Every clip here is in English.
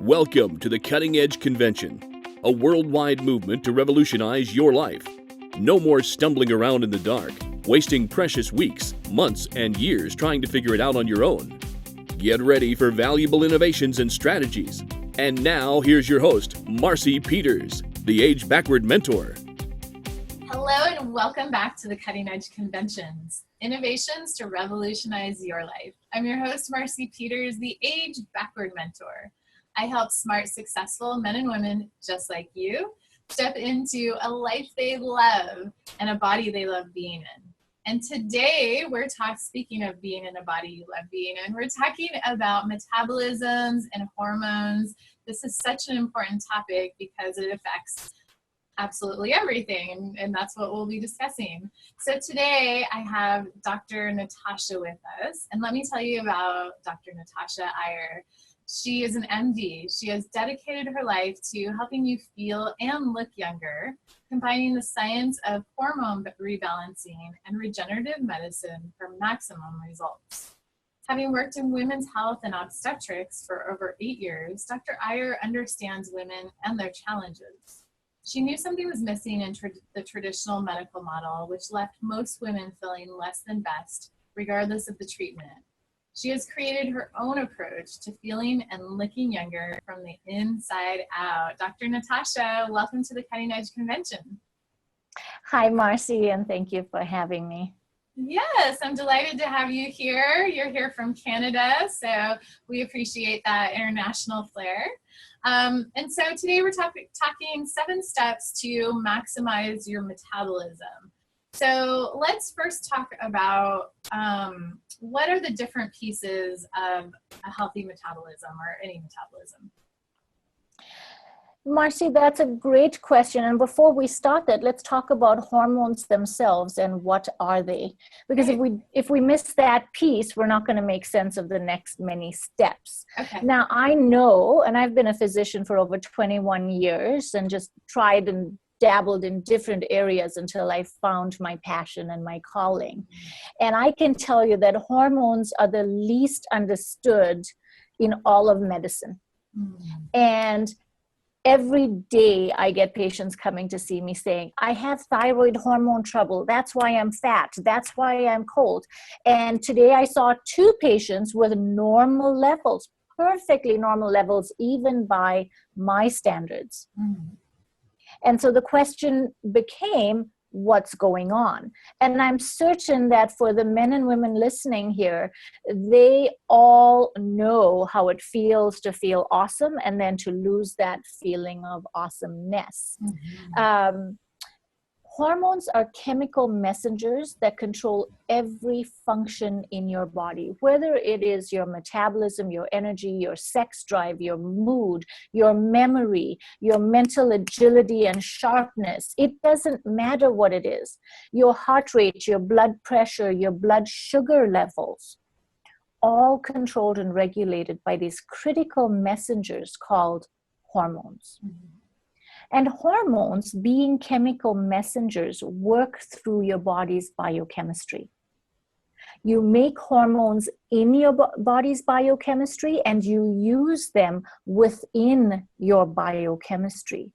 Welcome to the Cutting Edge Convention, a worldwide movement to revolutionize your life. No more stumbling around in the dark, wasting precious weeks, months, and years trying to figure it out on your own. Get ready for valuable innovations and strategies. And now, here's your host, Marcy Peters, the Age Backward Mentor. Hello and welcome back to the Cutting Edge Conventions, innovations to revolutionize your life. I'm your host, Marcy Peters, the Age Backward Mentor. I help smart, successful men and women just like you step into a life they love and a body they love being in. And today we're speaking of being in a body you love being in, we're talking about metabolisms and hormones. This is such an important topic because it affects absolutely everything, and that's what we'll be discussing. So today I have Dr. Natasha with us, and let me tell you about Dr. Natasha Iyer. She is an MD. She has dedicated her life to helping you feel and look younger, combining the science of hormone rebalancing and regenerative medicine for maximum results. Having worked in women's health and obstetrics for over 8 years, Dr. Iyer understands women and their challenges. She knew something was missing in the traditional medical model, which left most women feeling less than best, regardless of the treatment. She has created her own approach to feeling and looking younger from the inside out. Dr. Natasha, welcome to the Cutting Edge Convention. Hi, Marcy, and thank you for having me. Yes, I'm delighted to have you here. You're here from Canada, so we appreciate that international flair. And so today we're talking 7 steps to maximize your metabolism. So let's first talk about what are the different pieces of a healthy metabolism or any metabolism? Marcy, that's a great question. And before we start that, let's talk about hormones themselves and what are they? Because if we miss that piece, we're not going to make sense of the next many steps. Okay. Now, I know, and I've been a physician for over 21 years and just tried and dabbled in different areas until I found my passion and my calling. And I can tell you that hormones are the least understood in all of medicine. And every day I get patients coming to see me saying, I have thyroid hormone trouble. That's why I'm fat. That's why I'm cold. And today I saw 2 patients with normal levels, perfectly normal levels, even by my standards. And so the question became, what's going on? And I'm certain that for the men and women listening here, they all know how it feels to feel awesome and then to lose that feeling of awesomeness. Hormones are chemical messengers that control every function in your body, whether it is your metabolism, your energy, your sex drive, your mood, your memory, your mental agility and sharpness. It doesn't matter what it is. Your heart rate, your blood pressure, your blood sugar levels, all controlled and regulated by these critical messengers called hormones. And hormones, being chemical messengers, work through your body's biochemistry. You make hormones in your body's biochemistry and you use them within your biochemistry.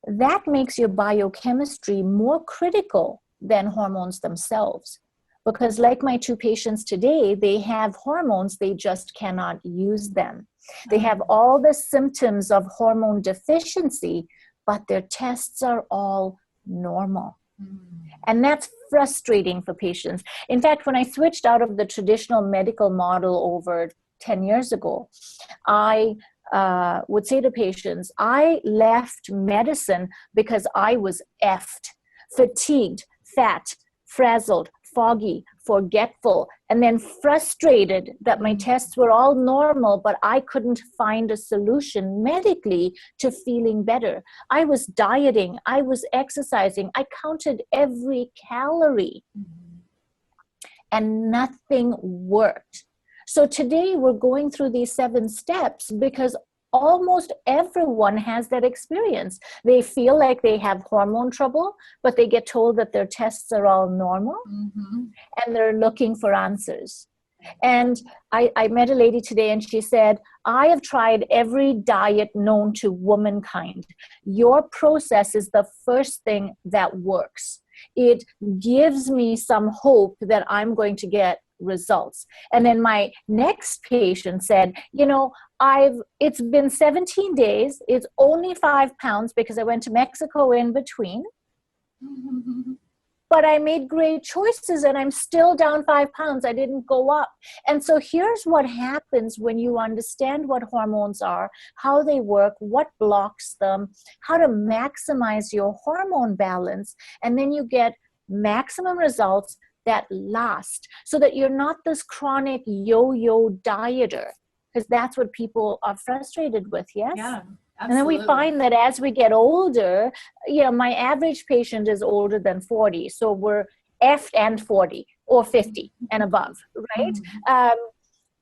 That makes your biochemistry more critical than hormones themselves. Because like my 2 patients today, they have hormones, they just cannot use them. They have all the symptoms of hormone deficiency, but their tests are all normal. And that's frustrating for patients. In fact, when I switched out of the traditional medical model over 10 years ago, I would say to patients, I left medicine because I was effed, fatigued, fat, frazzled, foggy, forgetful, and then frustrated that my tests were all normal, but I couldn't find a solution medically to feeling better. I was dieting, I was exercising, I counted every calorie, and nothing worked. So today we're going through these 7 steps because almost everyone has that experience. They feel like they have hormone trouble, but they get told that their tests are all normal, and they're looking for answers. And I met a lady today and she said, I have tried every diet known to womankind. Your process is the first thing that works. It gives me some hope that I'm going to get results. And then my next patient said, it's been 17 days. It's only 5 pounds because I went to Mexico in between. But I made great choices and I'm still down 5 pounds. I didn't go up. And so here's what happens when you understand what hormones are, how they work, what blocks them, how to maximize your hormone balance. And then you get maximum results that last so that you're not this chronic yo-yo dieter, because that's what people are frustrated with. Yes. Yeah. Absolutely. And then we find that as we get older, my average patient is older than 40. So we're F and 40 or 50 and above, right?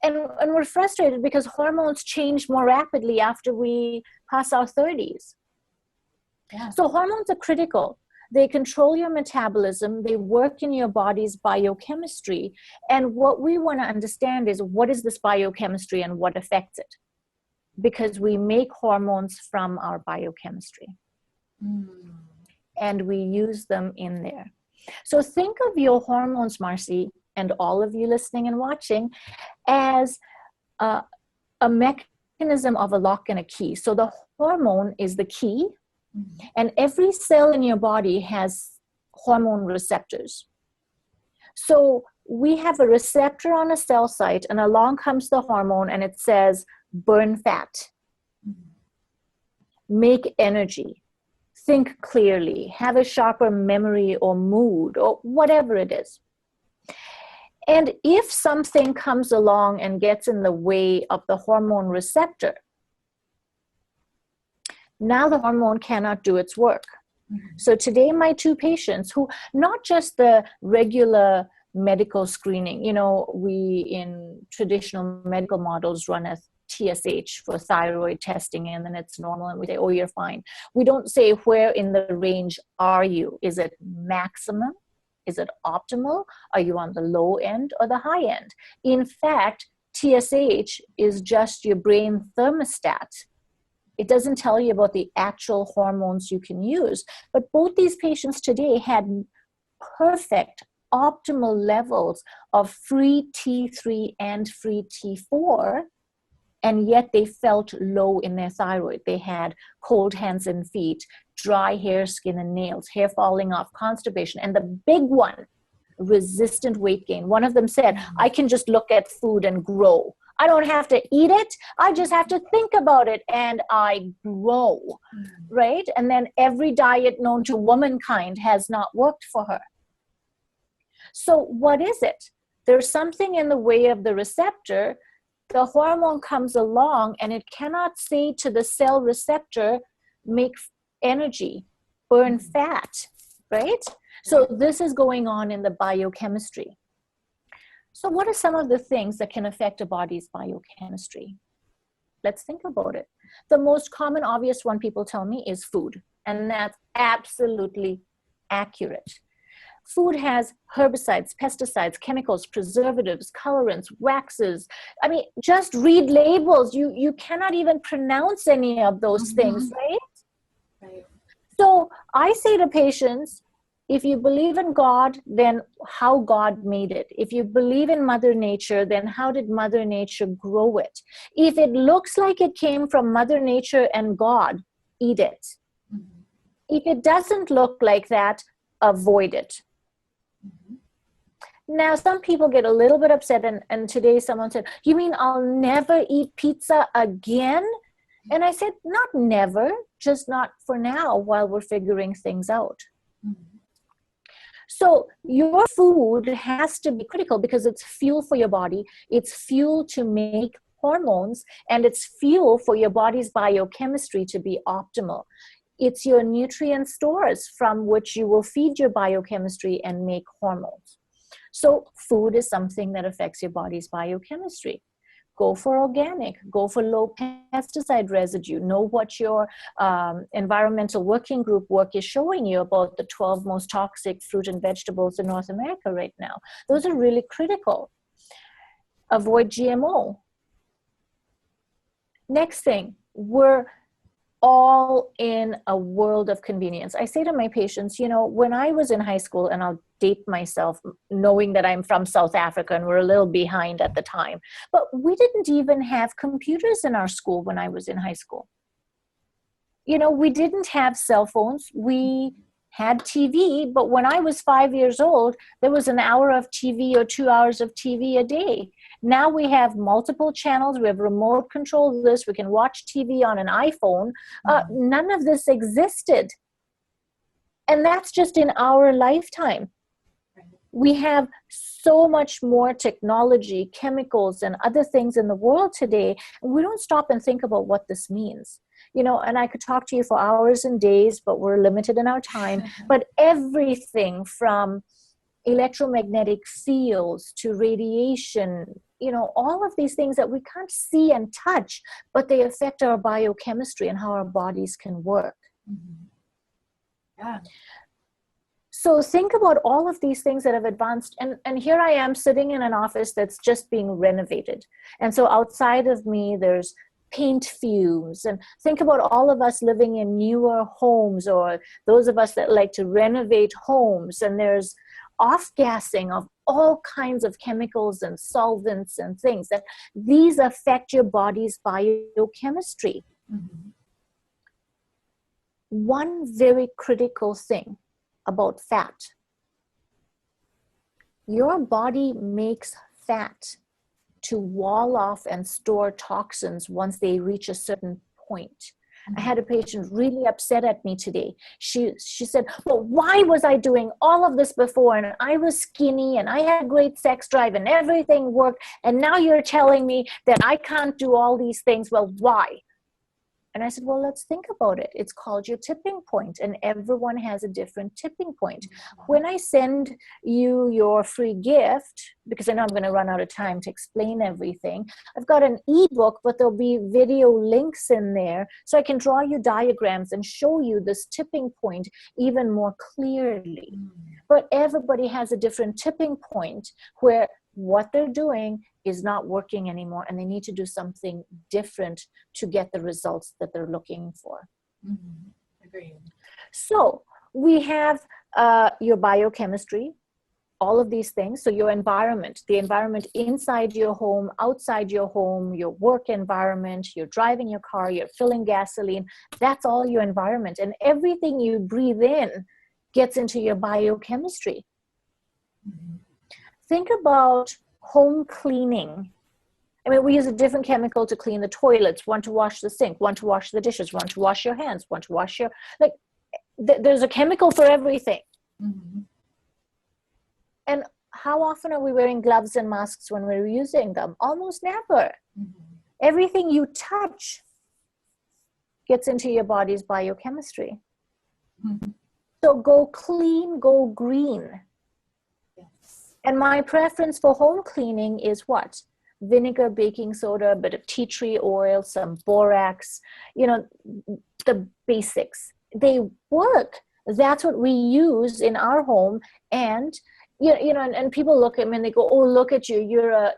And we're frustrated because hormones change more rapidly after we pass our 30s. Yeah. So hormones are critical. They control your metabolism. They work in your body's biochemistry. And what we want to understand is, what is this biochemistry and what affects it? Because we make hormones from our biochemistry. And we use them in there. So think of your hormones, Marcy, and all of you listening and watching, as a mechanism of a lock and a key. So the hormone is the key, and every cell in your body has hormone receptors. So we have a receptor on a cell site, and along comes the hormone, and it says, burn fat, make energy, think clearly, have a sharper memory or mood, or whatever it is. And if something comes along and gets in the way of the hormone receptor, now the hormone cannot do its work. So today, my 2 patients, who not just the regular medical screening, we in traditional medical models run a TSH for thyroid testing, and then it's normal, and we say, oh, you're fine. We don't say, where in the range are you? Is it maximum? Is it optimal? Are you on the low end or the high end? In fact, TSH is just your brain thermostat. It doesn't tell you about the actual hormones you can use. But both these patients today had perfect, optimal levels of free T3 and free T4, and yet they felt low in their thyroid. They had cold hands and feet, dry hair, skin, and nails, hair falling off, constipation, and the big one, resistant weight gain. One of them said, I can just look at food and grow. I don't have to eat it. I just have to think about it and I grow, right? And then every diet known to womankind has not worked for her. So what is it? There's something in the way of the receptor. The hormone comes along and it cannot say to the cell receptor, make energy, burn fat, right? So this is going on in the biochemistry. So what are some of the things that can affect a body's biochemistry? Let's think about it. The most common, obvious one people tell me is food, and that's absolutely accurate. Food has herbicides, pesticides, chemicals, preservatives, colorants, waxes. I mean, just read labels. You cannot even pronounce any of those things, right? So I say to patients, if you believe in God, then how God made it. If you believe in Mother Nature, then how did Mother Nature grow it? If it looks like it came from Mother Nature and God, eat it. If it doesn't look like that, avoid it. Now, some people get a little bit upset, and today someone said, you mean I'll never eat pizza again? And I said, not never, just not for now while we're figuring things out. So your food has to be critical because it's fuel for your body. It's fuel to make hormones, and it's fuel for your body's biochemistry to be optimal. It's your nutrient stores from which you will feed your biochemistry and make hormones. So food is something that affects your body's biochemistry. Go for organic, go for low pesticide residue. Know what your environmental working group work is showing you about the 12 most toxic fruit and vegetables in North America right now. Those are really critical. avoid GMO. Next thing, we're all in a world of convenience. I say to my patients, you know, when I was in high school, and I'll date myself knowing that I'm from South Africa and we're a little behind at the time, but we didn't even have computers in our school when I was in high school. You know, we didn't have cell phones. We had TV, but when I was 5 years old, there was an hour of TV or 2 hours of TV a day. Now we have multiple channels. We have remote control of this. We can watch TV on an iPhone. None of this existed. And that's just in our lifetime. We have so much more technology, chemicals, and other things in the world today. And we don't stop and think about what this means. You know, and I could talk to you for hours and days, but we're limited in our time. But everything from electromagnetic fields to radiation, you know, all of these things that we can't see and touch, but they affect our biochemistry and how our bodies can work. Yeah. So think about all of these things that have advanced. And here I am sitting in an office that's just being renovated. And so outside of me, there's paint fumes. And think about all of us living in newer homes, or those of us that like to renovate homes. And there's off-gassing of all kinds of chemicals and solvents and things that these affect your body's biochemistry. One very critical thing about fat. Your body makes fat to wall off and store toxins once they reach a certain point. I had a patient really upset at me today. She said, well, why was I doing all of this before? And I was skinny and I had great sex drive and everything worked. And now you're telling me that I can't do all these things. Well, why? And I said, well, let's think about it. It's called your tipping point, and everyone has a different tipping point. When I send you your free gift, because I know I'm going to run out of time to explain everything, I've got an ebook, but there'll be video links in there, so I can draw you diagrams and show you this tipping point even more clearly. But everybody has a different tipping point where what they're doing is not working anymore, and they need to do something different to get the results that they're looking for. Agreed. So we have your biochemistry, all of these things. So your environment, the environment inside your home, outside your home, your work environment, you're driving your car, you're filling gasoline, that's all your environment. And everything you breathe in gets into your biochemistry. Think about home cleaning. I mean, we use a different chemical to clean the toilets, one to wash the sink, one to wash the dishes, one to wash your hands, one to wash your, like, there's a chemical for everything. And how often are we wearing gloves and masks when we're using them? Almost never. Everything you touch gets into your body's biochemistry. So go clean, go green. And my preference for home cleaning is what? Vinegar, baking soda, a bit of tea tree oil, some borax, you know, the basics. They work. That's what we use in our home. And, you know, and people look at me and they go, oh, look at you.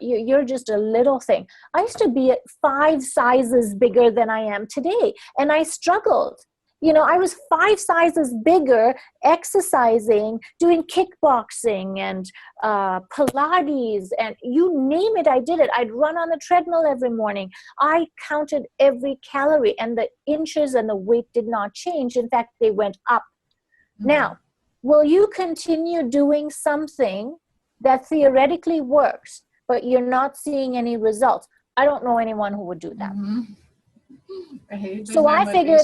You're just a little thing. I used to be 5 sizes bigger than I am today. And I struggled. You know, I was 5 sizes bigger, exercising, doing kickboxing and Pilates, and you name it, I did it. I'd run on the treadmill every morning. I counted every calorie, and the inches and the weight did not change. In fact, they went up. Now, will you continue doing something that theoretically works, but you're not seeing any results? I don't know anyone who would do that. Right. So I figured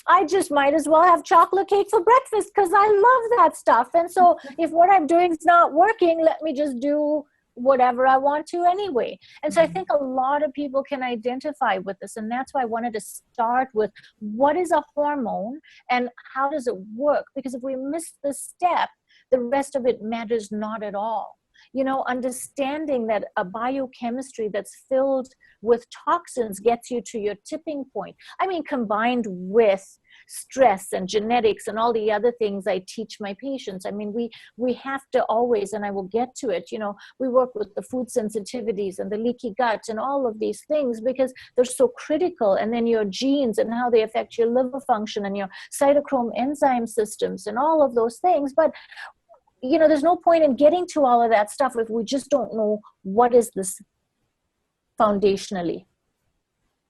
I just might as well have chocolate cake for breakfast because I love that stuff. And so if what I'm doing is not working, let me just do whatever I want to anyway. And so I think a lot of people can identify with this. And that's why I wanted to start with what is a hormone and how does it work? Because if we miss this step, the rest of it matters not at all. understanding that a biochemistry that's filled with toxins gets you to your tipping point. I mean, combined with stress and genetics and all the other things I teach my patients. I mean, we have to always, and I will get to it, we work with the food sensitivities and the leaky gut and all of these things because they're so critical. And then your genes and how they affect your liver function and your cytochrome enzyme systems and all of those things. But there's no point in getting to all of that stuff if we just don't know what is this foundationally.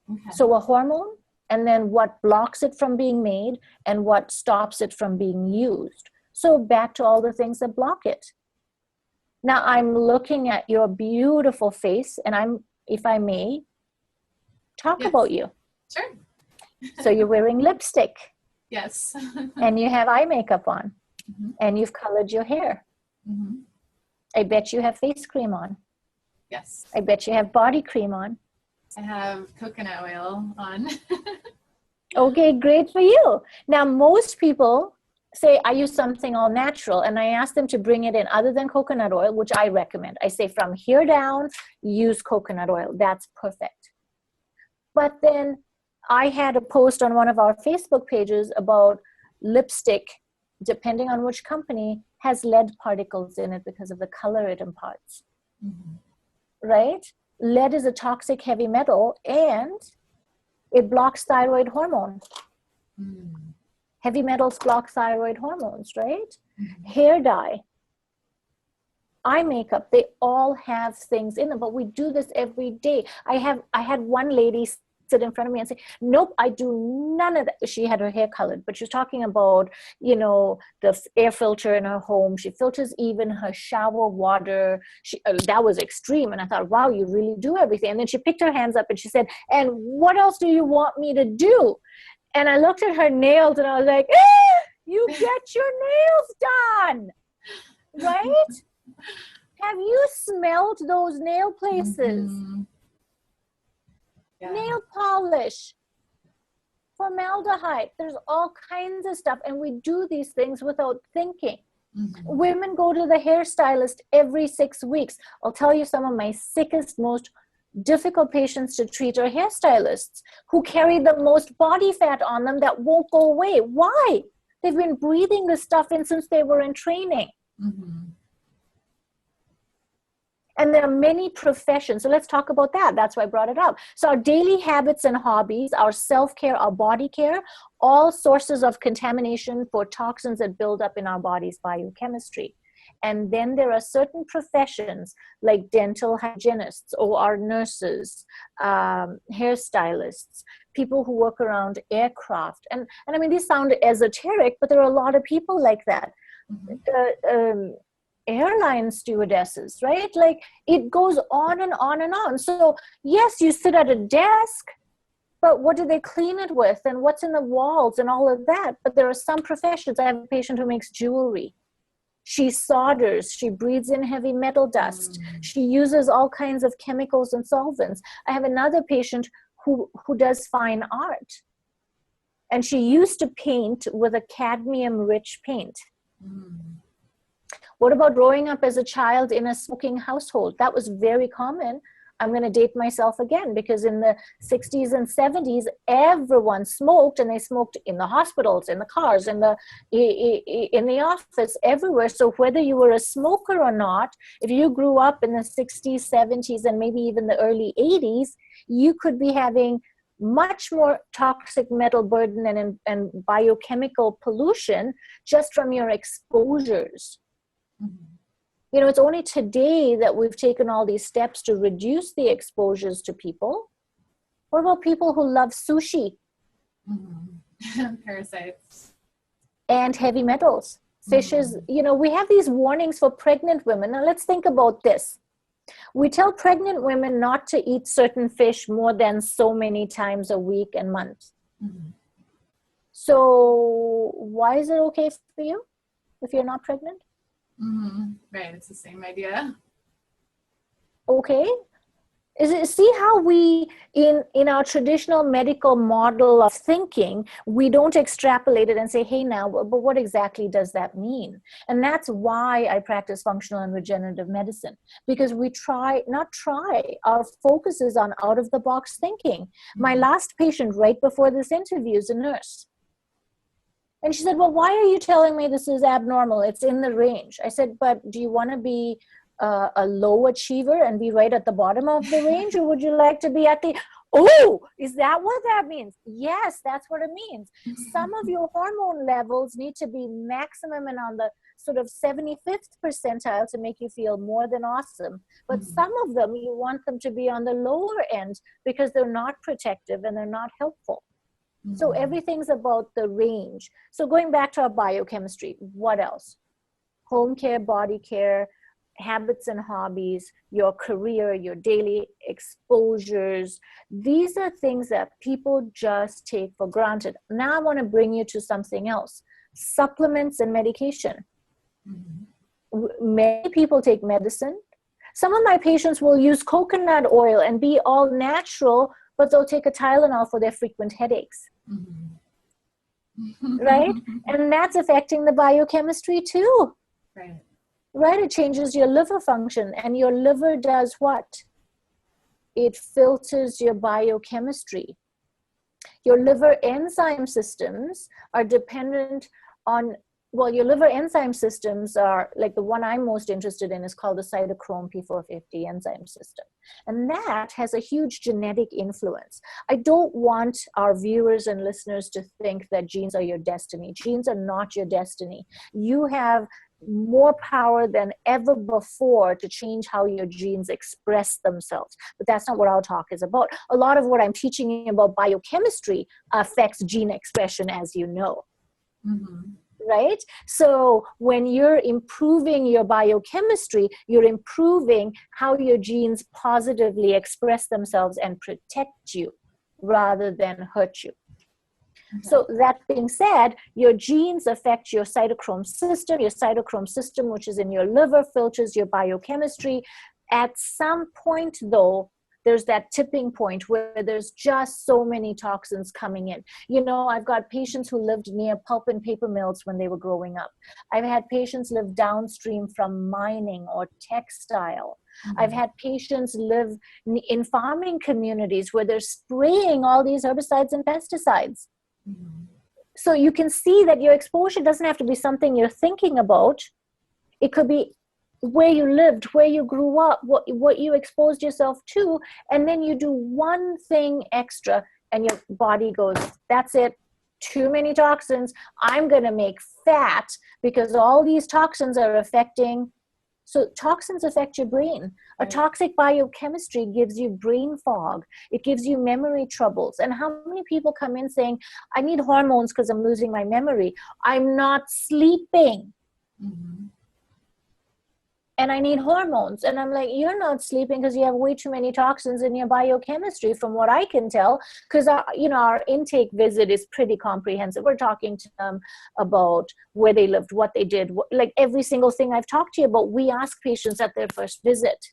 Okay. So a hormone, and then what blocks it from being made and what stops it from being used. So back to all the things that block it. Now I'm looking at your beautiful face, and if I may, talk Yes. about you. Sure. So you're wearing lipstick. Yes. And you have eye makeup on. Mm-hmm. And you've colored your hair. Mm-hmm. I bet you have face cream on. Yes. I bet you have body cream on. I have coconut oil on. Okay, great for you. Now, most people say, I use something all natural, and I ask them to bring it in other than coconut oil, which I recommend. I say from here down, use coconut oil. That's perfect. But then I had a post on one of our Facebook pages about lipstick, depending on which company, has lead particles in it because of the color it imparts. Mm-hmm. Right? Lead is a toxic heavy metal, and it blocks thyroid hormone. Mm-hmm. Heavy metals block thyroid hormones, right? Mm-hmm. Hair dye, eye makeup, they all have things in them, but we do this every day. I had one lady sit in front of me and say, nope, I do none of that. She had her hair colored, but she was talking about, the air filter in her home. She filters even her shower water. That was extreme. And I thought, wow, you really do everything. And then she picked her hands up and she said, and what else do you want me to do? And I looked at her nails and I was like, you get your nails done, right? Have you smelled those nail places? Mm-hmm. Yeah. Nail polish, formaldehyde, there's all kinds of stuff, and we do these things without thinking. Mm-hmm. Women go to the hairstylist every 6 weeks. I'll tell you, some of my sickest, most difficult patients to treat are hairstylists who carry the most body fat on them that won't go away. Why? They've been breathing this stuff in since they were in training. Mm-hmm. And there are many professions. So let's talk about that. That's why I brought it up. So our daily habits and hobbies, our self-care, our body care, all sources of contamination for toxins that build up in our body's biochemistry. And then there are certain professions like dental hygienists or our nurses, hairstylists, people who work around aircraft. And I mean, these sound esoteric, but there are a lot of people like that. Mm-hmm. Airline stewardesses, right? Like it goes on and on and on. So yes, you sit at a desk, but what do they clean it with and what's in the walls and all of that? But there are some professions. I have a patient who makes jewelry. She solders, she breathes in heavy metal dust. She uses all kinds of chemicals and solvents. I have another patient who does fine art. And she used to paint with a cadmium-rich paint. What about growing up as a child in a smoking household? That was very common. I'm going to date myself again because in the 60s and 70s, everyone smoked, and they smoked in the hospitals, in the cars, in the office, everywhere. So whether you were a smoker or not, if you grew up in the 60s, 70s, and maybe even the early 80s, you could be having much more toxic metal burden and biochemical pollution just from your exposures. Mm-hmm. You know, it's only today that we've taken all these steps to reduce the exposures to people. What about people who love sushi? Mm-hmm. Parasites. And heavy metals, fishes. Mm-hmm. You know, we have these warnings for pregnant women. Now let's think about this. We tell pregnant women not to eat certain fish more than so many times a week and month. Mm-hmm. So why is it okay for you if you're not pregnant? Mm-hmm. Right, it's the same idea. Okay. See how we, in our traditional medical model of thinking, we don't extrapolate it and say, hey, now, but what exactly does that mean? And that's why I practice functional and regenerative medicine, because our focus is on out of the box thinking. My last patient right before this interview is a nurse. And she said, well, why are you telling me this is abnormal? It's in the range. I said, but do you want to be a low achiever and be right at the bottom of the range, or would you like to be at the, oh, is that what that means? Yes, that's what it means. Some of your hormone levels need to be maximum and on the sort of 75th percentile to make you feel more than awesome. But some of them, you want them to be on the lower end because they're not protective and they're not helpful. So everything's about the range. So going back to our biochemistry, what else? Home care, body care, habits and hobbies, your career, your daily exposures. These are things that people just take for granted. Now I want to bring you to something else. Supplements and medication. Many people take medicine. Some of my patients will use coconut oil and be all natural, but they'll take a Tylenol for their frequent headaches. Right? And that's affecting the biochemistry too. Right? It changes your liver function, and your liver does what? It filters your biochemistry. Your liver enzyme systems are dependent on, well, your liver enzyme systems are, like the one I'm most interested in is called the cytochrome P450 enzyme system. And that has a huge genetic influence. I don't want our viewers and listeners to think that genes are your destiny. Genes are not your destiny. You have more power than ever before to change how your genes express themselves. But that's not what our talk is about. A lot of what I'm teaching you about biochemistry affects gene expression, as you know. Right? So when you're improving your biochemistry, you're improving how your genes positively express themselves and protect you rather than hurt you. So that being said, your genes affect your cytochrome system. Your cytochrome system, which is in your liver, filters your biochemistry. At some point, though, there's that tipping point where there's just so many toxins coming in. You know, I've got patients who lived near pulp and paper mills when they were growing up. I've had patients live downstream from mining or textile. I've had patients live in farming communities where they're spraying all these herbicides and pesticides. So you can see that your exposure doesn't have to be something you're thinking about. It could be where you lived, where you grew up, what you exposed yourself to, and then you do one thing extra and your body goes, that's it, too many toxins, I'm going to make fat because all these toxins are affecting. So toxins affect your brain. A toxic biochemistry gives you brain fog. It gives you memory troubles. And how many people come in saying, I need hormones because I'm losing my memory. I'm not sleeping. And I need hormones. And I'm like, you're not sleeping because you have way too many toxins in your biochemistry, from what I can tell, because our intake visit is pretty comprehensive. We're talking to them about where they lived, what they did, like every single thing I've talked to you about, we ask patients at their first visit.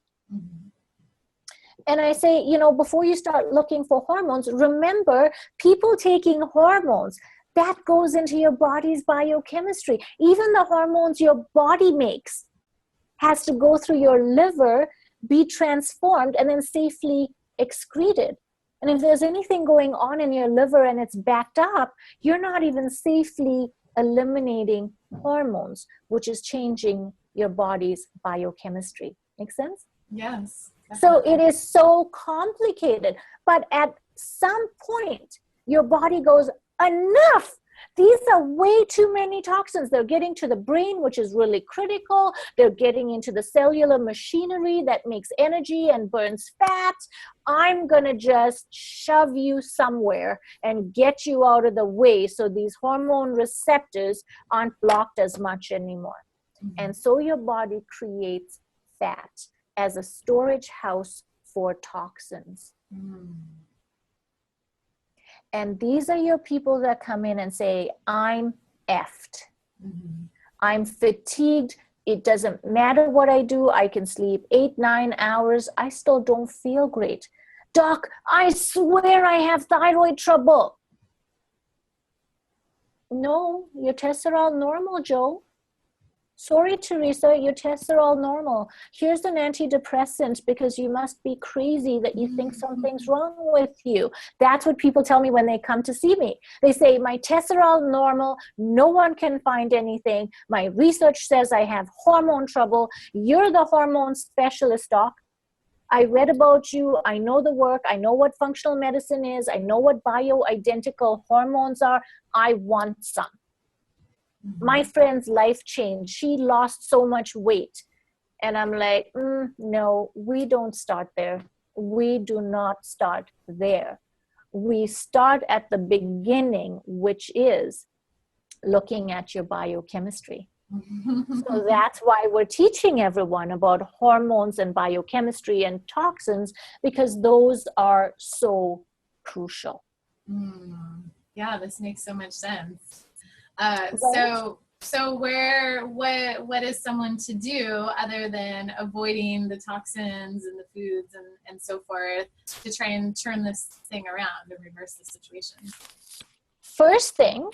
And I say, before you start looking for hormones, remember, people taking hormones, that goes into your body's biochemistry. Even the hormones your body makes has to go through your liver, be transformed, and then safely excreted. And if there's anything going on in your liver and it's backed up, you're not even safely eliminating hormones, which is changing your body's biochemistry. Make sense? Yes. So it is so complicated. But at some point, your body goes, enough. These are way too many toxins. They're getting to the brain, which is really critical. They're getting into the cellular machinery that makes energy and burns fat. I'm going to just shove you somewhere and get you out of the way so these hormone receptors aren't blocked as much anymore. And so your body creates fat as a storage house for toxins. And these are your people that come in and say, I'm effed. I'm fatigued It doesn't matter what I do. I can sleep 8-9 hours. I still don't feel great. Doc, I swear I have thyroid trouble. No, your tests are all normal, Joe. Sorry, Teresa, your tests are all normal. Here's an antidepressant because you must be crazy that you think something's wrong with you. That's what people tell me when they come to see me. They say, my tests are all normal. No one can find anything. My research says I have hormone trouble. You're the hormone specialist, doc. I read about you. I know the work. I know what functional medicine is. I know what bioidentical hormones are. I want some. My friend's life changed. She lost so much weight. And I'm like, no, we don't start there. We do not start there. We start at the beginning, which is looking at your biochemistry. So that's why we're teaching everyone about hormones and biochemistry and toxins, because those are so crucial. Yeah, this makes so much sense. Right. So what is someone to do other than avoiding the toxins and the foods and so forth to try and turn this thing around and reverse the situation? First thing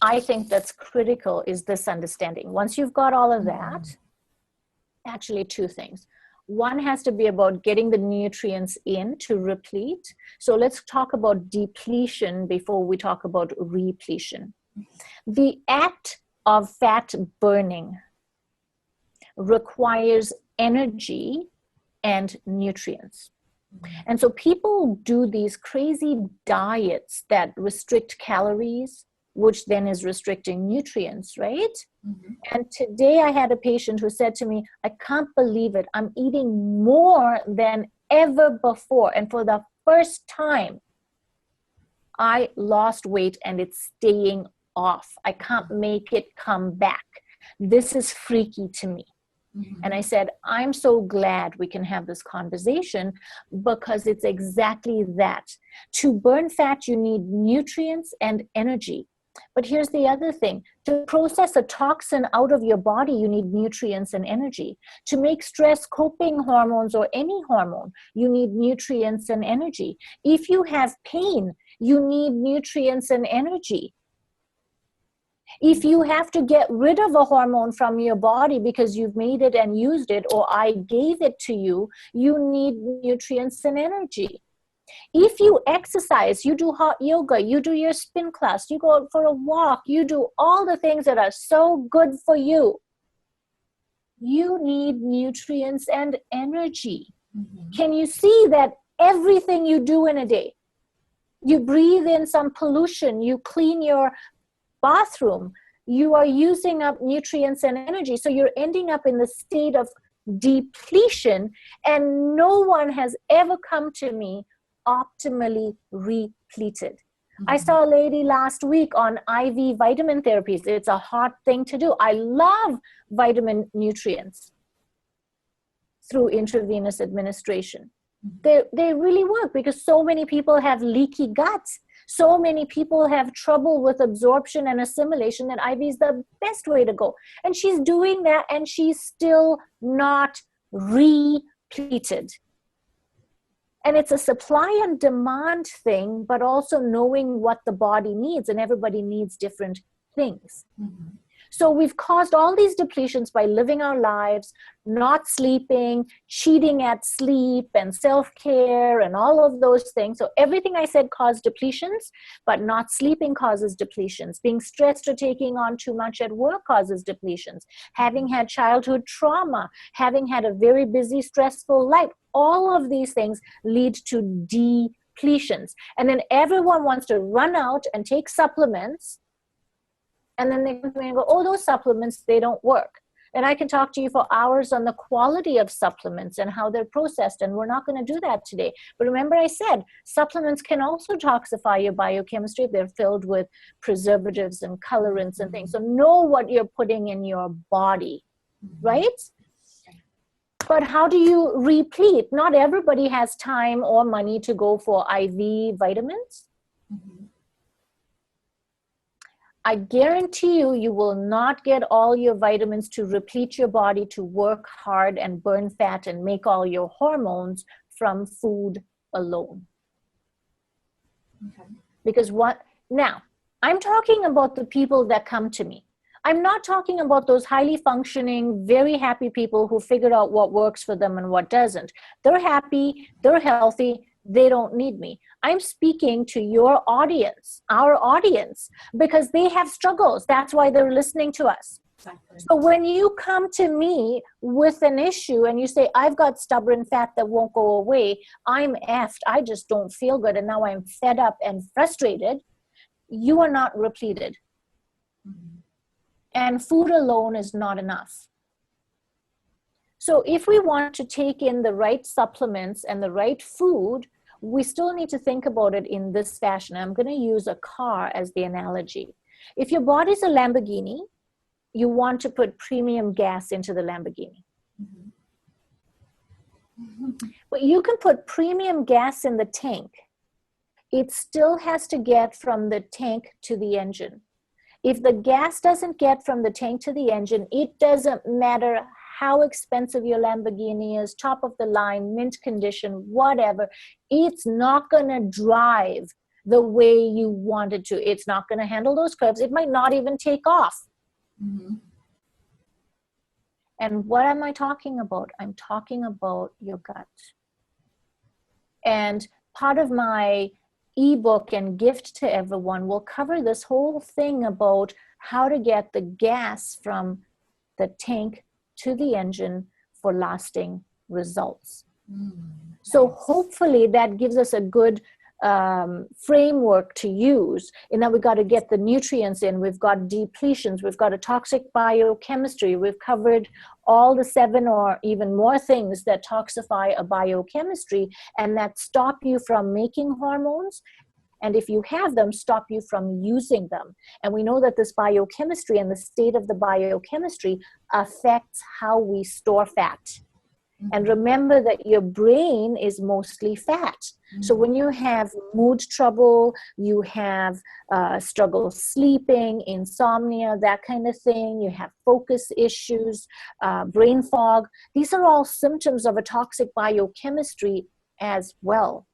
I think that's critical is this understanding. Once you've got all of that, actually two things. One has to be about getting the nutrients in to replete. So let's talk about depletion before we talk about repletion. The act of fat burning requires energy and nutrients. And so people do these crazy diets that restrict calories, which then is restricting nutrients, right? And today I had a patient who said to me, I can't believe it. I'm eating more than ever before. And for the first time, I lost weight and it's staying off. I can't make it come back. This is freaky to me. And I said, I'm so glad we can have this conversation because it's exactly that. To burn fat, you need nutrients and energy. But here's the other thing. To process a toxin out of your body, you need nutrients and energy. To make stress coping hormones or any hormone, you need nutrients and energy. If you have pain, you need nutrients and energy. If you have to get rid of a hormone from your body because you've made it and used it, or I gave it to you, you need nutrients and energy. If you exercise, you do hot yoga, you do your spin class, you go out for a walk, you do all the things that are so good for you, you need nutrients and energy. Can you see that everything you do in a day, you breathe in some pollution, you clean your bathroom, you are using up nutrients and energy. So you're ending up in the state of depletion, and no one has ever come to me optimally repleted. I saw a lady last week on IV vitamin therapies. It's a hard thing to do. I love vitamin nutrients through intravenous administration. They really work because so many people have leaky guts. So many people have trouble with absorption and assimilation that IV is the best way to go. And she's doing that and she's still not repleted. And it's a supply and demand thing, but also knowing what the body needs, and everybody needs different things. So we've caused all these depletions by living our lives, not sleeping, cheating at sleep and self-care and all of those things. So everything I said caused depletions, but not sleeping causes depletions. Being stressed or taking on too much at work causes depletions. Having had childhood trauma, having had a very busy, stressful life, all of these things lead to depletions. And then everyone wants to run out and take supplements. And then they come to me and go, oh, those supplements, they don't work. And I can talk to you for hours on the quality of supplements and how they're processed. And we're not going to do that today. But remember I said, supplements can also toxify your biochemistry if they're filled with preservatives and colorants and things. So know what you're putting in your body, right? But how do you replete? Not everybody has time or money to go for IV vitamins. I guarantee you, you will not get all your vitamins to replete your body to work hard and burn fat and make all your hormones from food alone. Okay. Because now, I'm talking about the people that come to me. I'm not talking about those highly functioning, very happy people who figured out what works for them and what doesn't. They're happy, they're healthy, they don't need me. I'm speaking to your audience, our audience, because they have struggles. That's why they're listening to us. Exactly. So when you come to me with an issue and you say, I've got stubborn fat that won't go away, I'm effed, I just don't feel good, and now I'm fed up and frustrated, you are not repleted. Mm-hmm. And food alone is not enough. So if we want to take in the right supplements and the right food, we still need to think about it in this fashion. I'm going to use a car as the analogy. If your body's a Lamborghini, you want to put premium gas into the Lamborghini. Mm-hmm. But you can put premium gas in the tank. It still has to get from the tank to the engine. If the gas doesn't get from the tank to the engine, it doesn't matter how expensive your Lamborghini is, top of the line, mint condition, whatever, it's not going to drive the way you want it to. It's not going to handle those curves. It might not even take off. Mm-hmm. And what am I talking about? I'm talking about your gut. And part of my ebook and gift to everyone will cover this whole thing about how to get the gas from the tank to the engine for lasting results. So hopefully that gives us a good framework to use. And now we've got to get the nutrients in, we've got depletions, we've got a toxic biochemistry, we've covered all the 7 or even more things that toxify a biochemistry and that stop you from making hormones. And if you have them, stop you from using them. And we know that this biochemistry and the state of the biochemistry affects how we store fat. Mm-hmm. And remember that your brain is mostly fat. Mm-hmm. So when you have mood trouble, you have struggle sleeping, insomnia, that kind of thing, you have focus issues, brain fog, these are all symptoms of a toxic biochemistry as well.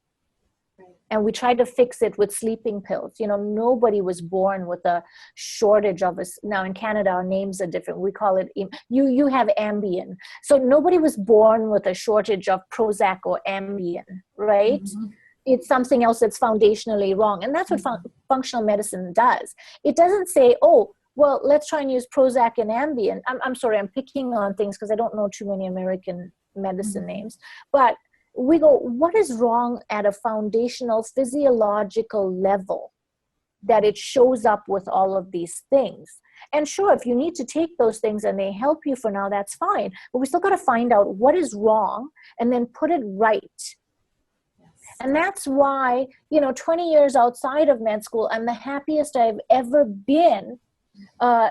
And we try to fix it with sleeping pills. You know, nobody was born with a shortage of us. Now in Canada, our names are different. We call it, you have Ambien. So nobody was born with a shortage of Prozac or Ambien, right? Mm-hmm. It's something else that's foundationally wrong. And that's what functional medicine does. It doesn't say, oh, well, let's try and use Prozac and Ambien. I'm sorry, I'm picking on things because I don't know too many American medicine names. But we go, what is wrong at a foundational physiological level that it shows up with all of these things? And sure, if you need to take those things and they help you for now, that's fine. But we still got to find out what is wrong and then put it right. Yes. And that's why, 20 years outside of med school, I'm the happiest I've ever been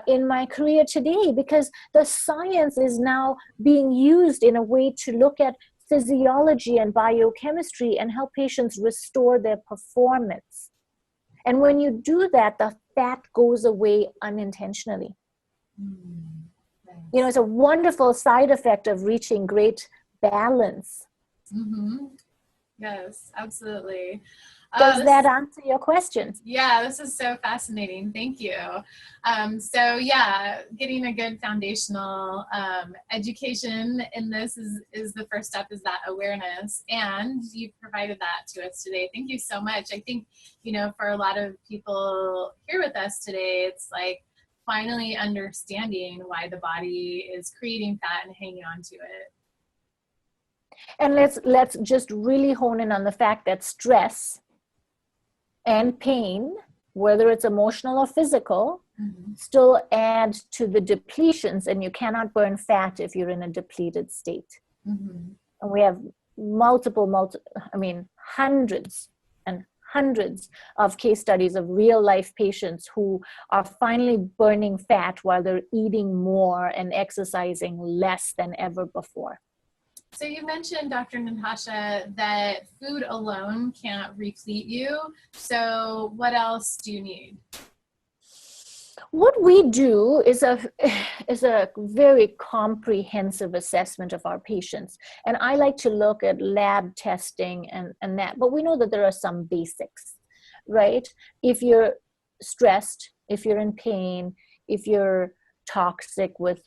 in my career today, because the science is now being used in a way to look at physiology and biochemistry and help patients restore their performance. And when you do that, the fat goes away unintentionally. Nice. It's a wonderful side effect of reaching great balance. Mm-hmm. Yes, absolutely. Does that answer your question? Yeah, this is so fascinating. Thank you. So yeah, getting a good foundational education in this is the first step, is that awareness. And you've provided that to us today. Thank you so much. I think, for a lot of people here with us today, it's like finally understanding why the body is creating fat and hanging on to it. And let's just really hone in on the fact that stress and pain, whether it's emotional or physical, still add to the depletions, and you cannot burn fat if you're in a depleted state. And we have hundreds and hundreds of case studies of real life patients who are finally burning fat while they're eating more and exercising less than ever before. So you mentioned, Dr. Natasha, that food alone can't replete you. So what else do you need? What we do is a very comprehensive assessment of our patients. And I like to look at lab testing and that, but we know that there are some basics, right? If you're stressed, if you're in pain, if you're toxic with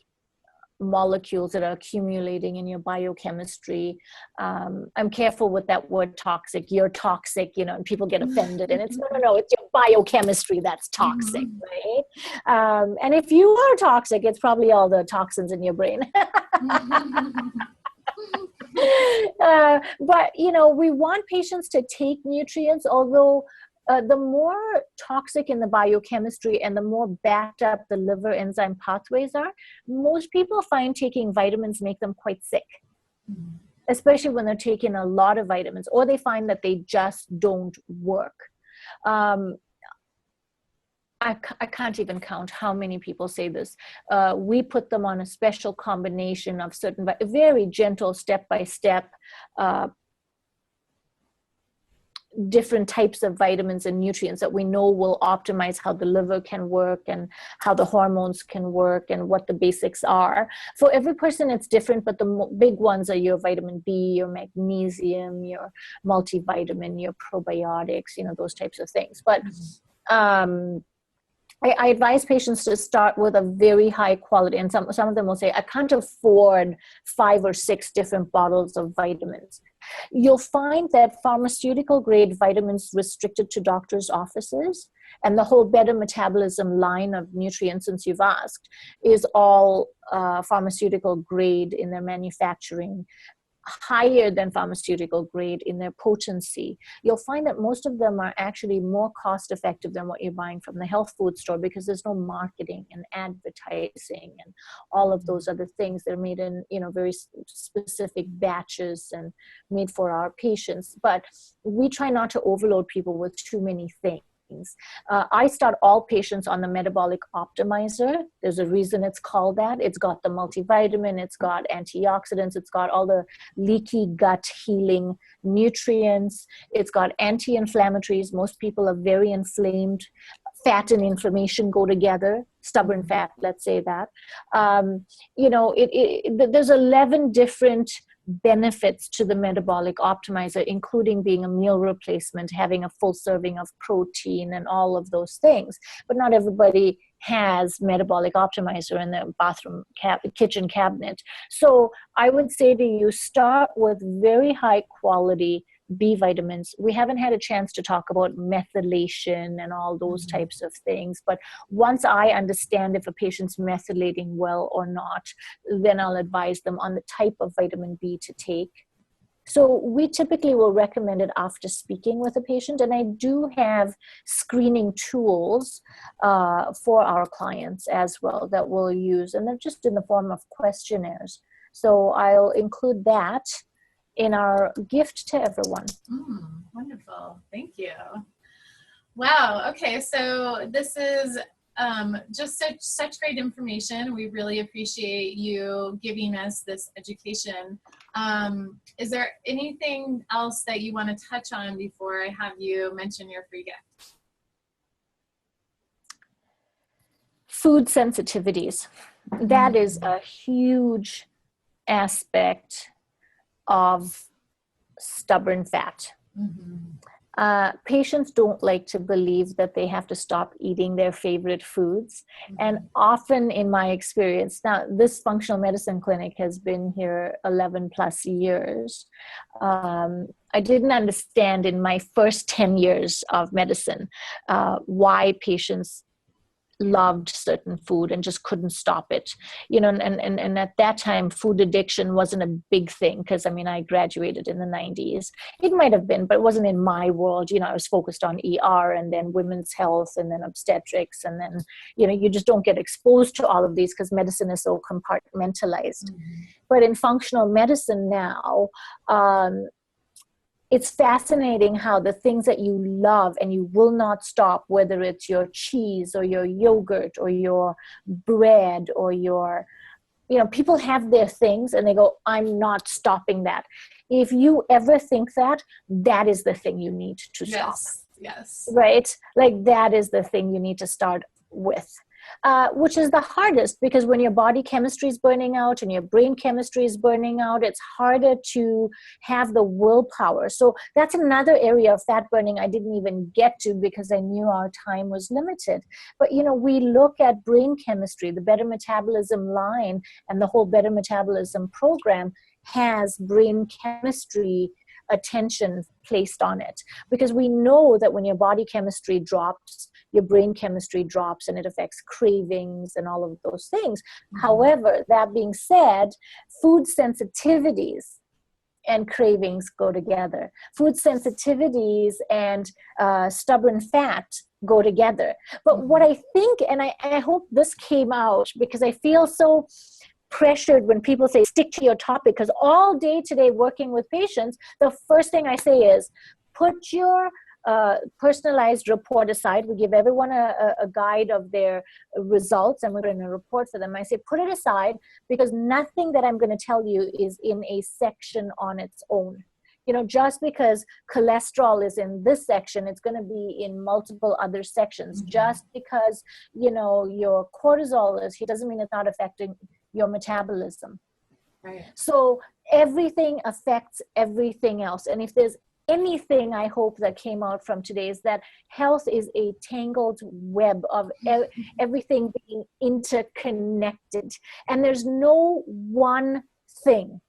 molecules that are accumulating in your biochemistry. I'm careful with that word toxic. You're toxic, and people get offended. And it's no, it's your biochemistry that's toxic, right? And if you are toxic, it's probably all the toxins in your brain. But, we want patients to take nutrients, although the more toxic in the biochemistry and the more backed up the liver enzyme pathways are, most people find taking vitamins make them quite sick, especially when they're taking a lot of vitamins, or they find that they just don't work. I can't even count how many people say this. We put them on a special combination of certain, very gentle step-by-step different types of vitamins and nutrients that we know will optimize how the liver can work and how the hormones can work and what the basics are. For every person, it's different, but the big ones are your vitamin B, your magnesium, your multivitamin, your probiotics, those types of things. But I advise patients to start with a very high quality, and some of them will say, I can't afford 5 or 6 different bottles of vitamins. You'll find that pharmaceutical grade vitamins restricted to doctors' offices and the whole better metabolism line of nutrients, since you've asked, is all pharmaceutical grade in their manufacturing, higher than pharmaceutical grade in their potency. You'll find that most of them are actually more cost effective than what you're buying from the health food store, because there's no marketing and advertising and all of those other things. They're made in very specific batches and made for our patients. But we try not to overload people with too many things. I start all patients on the Metabolic Optimizer. There's a reason it's called that. It's got the multivitamin, it's got antioxidants, it's got all the leaky gut healing nutrients, it's got anti-inflammatories. Most people are very inflamed. Fat and inflammation go together. Stubborn fat, let's say that. There's 11 different benefits to the Metabolic Optimizer, including being a meal replacement, having a full serving of protein and all of those things. But not everybody has Metabolic Optimizer in their kitchen cabinet. So I would say to you, start with very high quality B vitamins. We haven't had a chance to talk about methylation and all those types of things. But once I understand if a patient's methylating well or not, then I'll advise them on the type of vitamin B to take. So we typically will recommend it after speaking with a patient. And I do have screening tools for our clients as well that we'll use. And they're just in the form of questionnaires. So I'll include that in our gift to everyone. Wonderful. Thank you. Wow. Okay. So this is just such great information. We really appreciate you giving us this education. Is there anything else that you want to touch on before I have you mention your free gift? Food sensitivities. That is a huge aspect of stubborn fat. Patients don't like to believe that they have to stop eating their favorite foods. And often in my experience, now this functional medicine clinic has been here 11 plus years. I didn't understand in my first 10 years of medicine why patients loved certain food and just couldn't stop it, and at that time food addiction wasn't a big thing, because I graduated in the 90s. It might have been, but it wasn't in my world. I was focused on ER and then women's health and then obstetrics, and then you just don't get exposed to all of these because medicine is so compartmentalized. But in functional medicine now, it's fascinating how the things that you love and you will not stop, whether it's your cheese or your yogurt or your bread or your, people have their things and they go, I'm not stopping that. If you ever think that, that is the thing you need to stop. Yes. Right? Like that is the thing you need to start with. which is the hardest, because when your body chemistry is burning out and your brain chemistry is burning out, it's harder to have the willpower. So that's another area of fat burning I didn't even get to because I knew our time was limited. But, we look at brain chemistry, the Better Metabolism line, and the whole Better Metabolism program has brain chemistry attention placed on it, because we know that when your body chemistry drops, your brain chemistry drops, and it affects cravings and all of those things. Mm-hmm. However, that being said, food sensitivities and cravings go together. Food sensitivities and stubborn fat go together. But what I think, and I hope this came out, because I feel so pressured when people say stick to your topic, because all day today working with patients, the first thing I say is put your personalized report aside. We give everyone a guide of their results, and we're going to report for them. I say put it aside, because nothing that I'm going to tell you is in a section on its own. Just because cholesterol is in this section, it's going to be in multiple other sections. Mm-hmm. Just because, your cortisol is here doesn't mean it's not affecting your metabolism. Right. So everything affects everything else. And if there's anything I hope that came out from today, is that health is a tangled web of everything being interconnected. And there's no one thing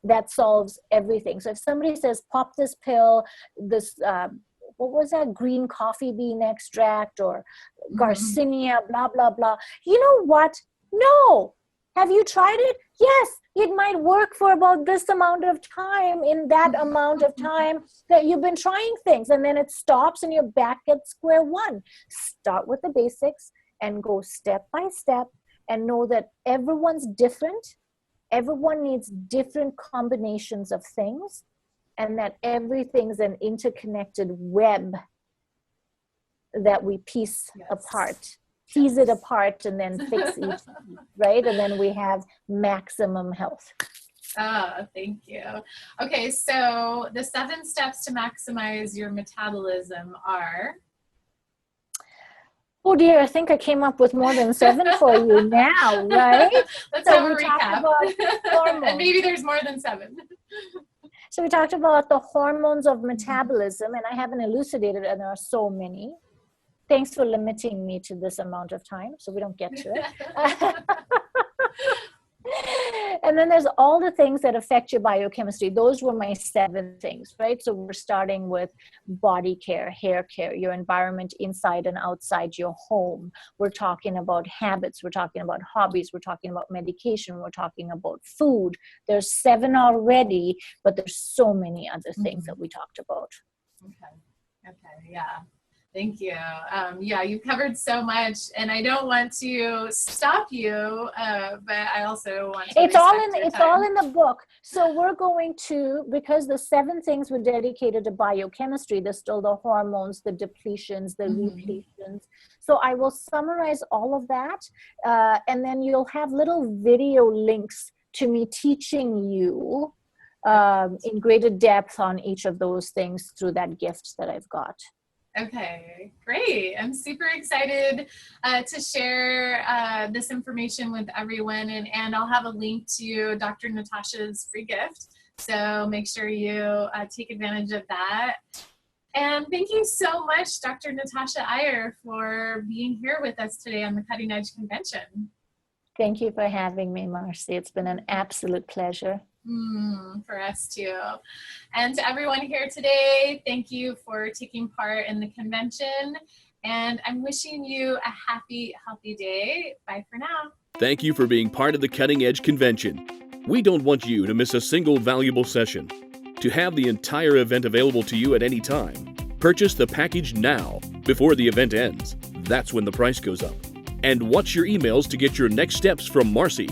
that solves everything. So if somebody says, pop this pill, this, what was that, green coffee bean extract, or Garcinia, blah, blah, blah. You know what? No. Have you tried it? Yes, it might work for about this amount of time, in that amount of time that you've been trying things, and then it stops and you're back at square one. Start with the basics and go step by step, and know that everyone's different. Everyone needs different combinations of things, and that everything's an interconnected web that we piece apart. Tease it apart and then fix each, right? And then we have maximum health. Oh, thank you. Okay, so the 7 steps to maximize your metabolism are? Oh dear, I think I came up with more than 7 for you now, right? Let's have a recap. And maybe there's more than 7. So we talked about the hormones of metabolism, and I haven't elucidated, and there are so many. Thanks for limiting me to this amount of time so we don't get to it. And then there's all the things that affect your biochemistry. Those were my 7 things, right? So we're starting with body care, hair care, your environment inside and outside your home. We're talking about habits. We're talking about hobbies. We're talking about medication. We're talking about food. There's 7 already, but there's so many other things that we talked about. Okay, yeah. Thank you. Yeah, you've covered so much, and I don't want to stop you, but I also want to. It's all in the book. So we're going to, because the 7 things were dedicated to biochemistry, there's still the hormones, the depletions, the repletions. So I will summarize all of that, and then you'll have little video links to me teaching you in greater depth on each of those things through that gift that I've got. Okay, great. I'm super excited to share this information with everyone, and I'll have a link to Dr. Natasha's free gift. So make sure you take advantage of that. And thank you so much, Dr. Natasha Iyer, for being here with us today on the Cutting Edge Convention. Thank you for having me, Marcy. It's been an absolute pleasure. For us too. And to everyone here today, thank you for taking part in the convention. And I'm wishing you a happy, healthy day. Bye for now. Thank you for being part of the Cutting Edge Convention. We don't want you to miss a single valuable session. To have the entire event available to you at any time, purchase the package now before the event ends. That's when the price goes up. And watch your emails to get your next steps from Marcy.